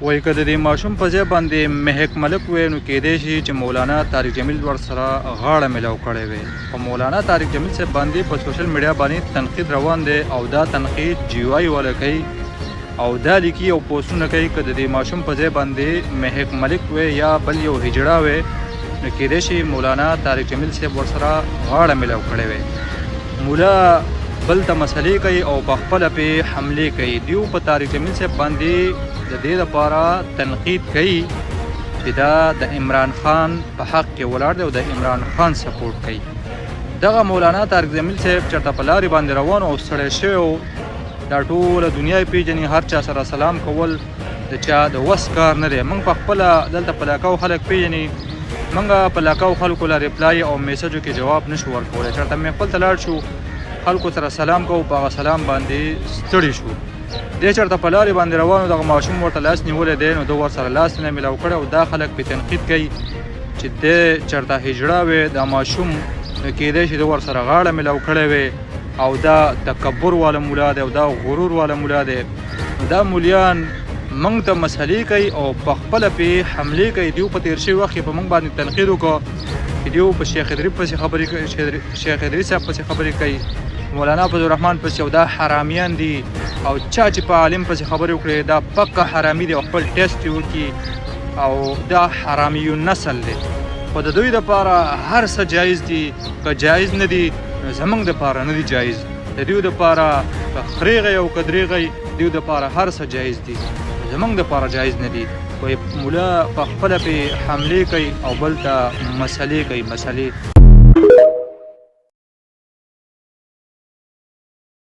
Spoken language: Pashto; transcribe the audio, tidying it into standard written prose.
وایي که د دې ماشوم په ځای باندې محق ملک وی نو کیدای شي چې مولانا طارق جمیل ورسره غاړه میلاو کړې وي. په مولانا طارق جمیل صاحب باندې په سوشل میډیا باندې تنقید روان دی او دا تنقید جیوای والا کوي او دا لیکي او پوسټونه کوي که د دې ماشوم په ځای باندې محق ملک وی یا بل یو هجړه وی نو کیدای شي مولانا طارق جمیل صاحب ورسره غاړه میلاو کړې وي. مولا بل ته مسلې کوي او په خپله پې حملې کوي. دیو په طارق جمیل صاحب باندې د دې لپاره تنقید کوي چې دا د عمران خان په حق کې ولاړ دی او د عمران خان سپورټ کوي. دغه مولانا طارق جمیل صاحب چېرته په لارې باندې روان او ستړی شوی و. دا ټوله دنیا یې پېژني، هر چا سره سلام کول د چا د وس کار نه دی. موږ په خپله دلته په لاکاو خلک پېژني، موږ په لاکاو خلکو له ریپلای او میسجو کې جواب نشو ورکولی. چېرته محفل ته لاړ شو، خلکو سره سلام کوو، په هغه سلام باندې ستړي شو. دی چېرته په لارې باندې روان و، دغه ماشوم ورته لاس نیولی دی نو ده ورسره لاس نه میلاو کړی او دا خلک پې تنقید کوي چې دی چېرته هجړه وی دا ماشوم نو کیدای شي ده ورسره غاړه میلاو کړی وی او دا تکبر والا مولا دی او دا غرور والا مولا دی. دا مولیان موږ ته مسلې کوي او په خپله پې حملې کوي. دیو په تېر شوي وخت کې په موږ باندې تنقید وکړه چې دیو په شیخ ادري پسې خبرې کوي، شیخ ادري صاحب پسې خبرې کوي، مولانا فضل الرحمن پسې او دا حرامیان دي او چا چې په عالم پسې خبرې وکړي دا پکه حرامي دی او خپل ټیسټ یې وکړي او دا حرامیو نسل دی. خو د دوی دپاره هر څه جایز دي، که جایز نه دي نو زموږ دپاره نه دي جایز. د دوی دپاره که خریغی او که دریغی دوی دپاره هر څه جایز دي، زموږ دپاره جایز نه دي. وایي مولا په خپله پې حملې کوي او بل ته مسلې کوي. مسلې